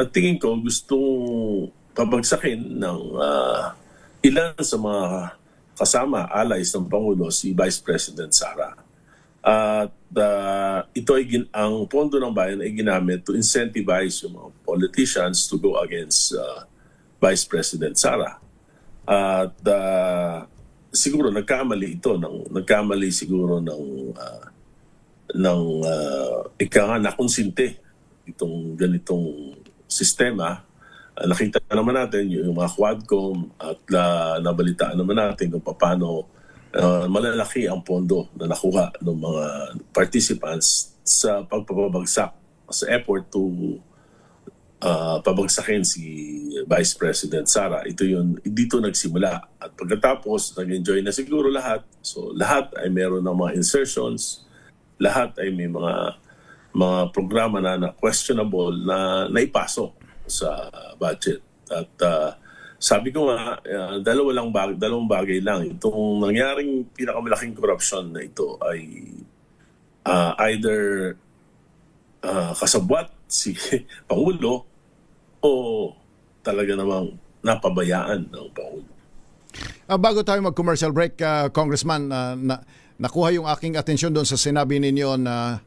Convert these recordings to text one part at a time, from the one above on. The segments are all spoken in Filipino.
At tingin ko gustong pabagsakin ng ilan sa mga kasama, allies ng Pangulo, si Vice President Sara. At ito ay ang pondo ng bayan ay ginamit to incentivize yung mga politicians to go against Vice President Sara. At siguro nagkamali siguro ng ika nga nakonsinte itong ganitong sistema. Nakita naman natin yung mga Quadcom at nabalitaan naman natin kung paano malalaki ang pondo na nakuha ng mga participants sa pagpapabagsak, sa effort to pabagsakin si Vice President Sara. Dito nagsimula. At pagkatapos, nag-enjoy na siguro lahat. So lahat ay meron ng mga insertions, lahat ay may mga programa na questionable na naipasok sa budget. At sabi ko nga, dalawang bagay lang. Itong nangyaring pinakamalaking corruption na ito ay either kasabwat si Pangulo o talaga namang napabayaan ng Pangulo. Bago tayo mag-commercial break, Congressman, nakuha yung aking atensyon doon sa sinabi ninyo na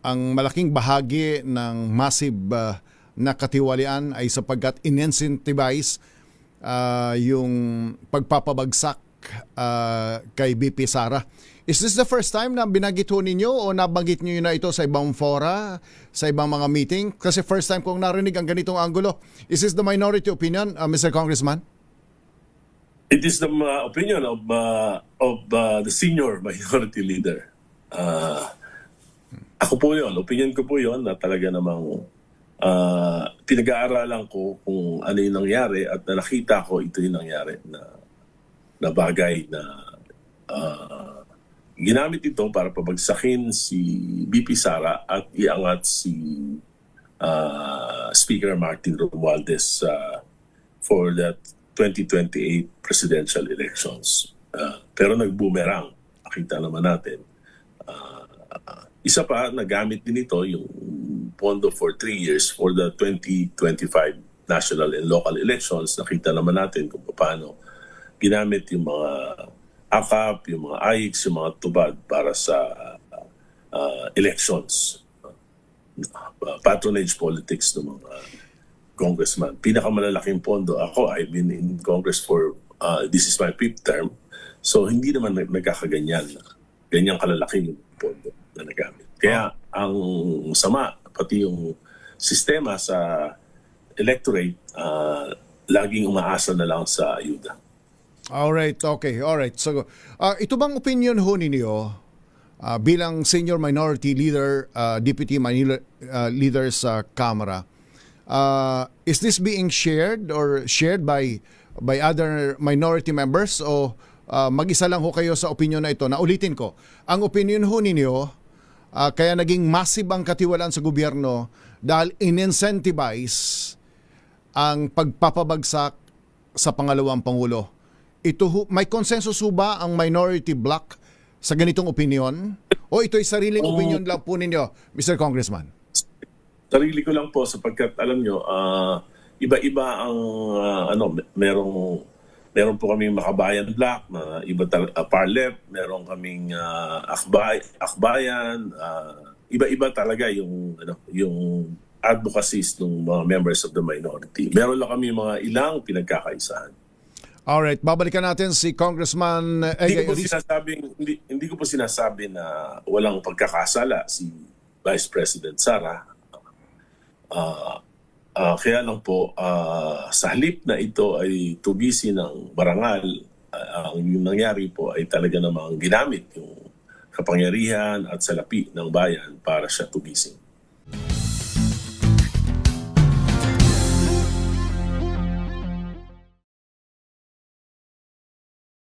ang malaking bahagi ng massive na katiwalian ay sapagkat in-incentivize yung pagpapabagsak kay BP Sara. Is this the first time na binanggit ho ninyo o nabanggit nyo na ito sa ibang fora, sa ibang mga meeting? Kasi first time kong narinig ang ganitong anggulo. Is this the minority opinion, Mr. Congressman? It is the opinion of the senior minority leader. Ako po yun, opinion ko po yun na talaga namang pinag-aaralan ko kung ano yung nangyari at na nakita ko ito yung nangyari na bagay na ginamit ito para pabagsakin si BP Sara at iangat si Speaker Martin Romualdez for that 2028 presidential elections. Pero nag-boomerang. Nakita naman natin. Isa pa, nagamit din ito yung pondo for 3 years for the 2025 national and local elections. Nakita naman natin kung paano ginamit yung mga AKAP, yung mga AIX, yung mga tubad para sa elections. Patronage politics ng mga congressman. Pinakamalalaking pondo. Ako, I've been in Congress for, this is my 5th term. So, hindi naman nagkakaganyan. Ganyang kalalaki yung pondo na nagamit. Kaya, ang sama, pati yung sistema sa electorate, laging umaasa na lang sa ayuda. Alright, okay. Alright. So, ito bang opinion ho ninyo bilang senior minority leader, deputy leader sa Kamara? Is this being shared or shared by other minority members o mag-isa lang ho kayo sa opinion na ito? Naulitin ko, ang opinion ho ninyo, kaya naging massive ang katiwalaan sa gobyerno dahil in-incentivize ang pagpapabagsak sa pangalawang Pangulo. May consensus ba ang minority bloc sa ganitong opinion? O ito'y sariling opinion lang po ninyo, Mr. Congressman? Sarili ko lang po sapagkat alam nyo, iba-iba ang meron po kaming Makabayan Bloc na iba Parlep, meron kaming Akbayan, iba-iba talaga yung advocacies ng mga members of the minority. Meron lang kami mga ilang pinagkakaisahan. Alright, babalikan natin si Congressman Egay. Hindi ko po sinasabi na walang pagkakasala si Vice President Sara. Kaya lang po, sa halip na ito ay tugisi ng barangal, yung nangyari po ay talaga namang ginamit yung kapangyarihan at salapi ng bayan para siya tugisin.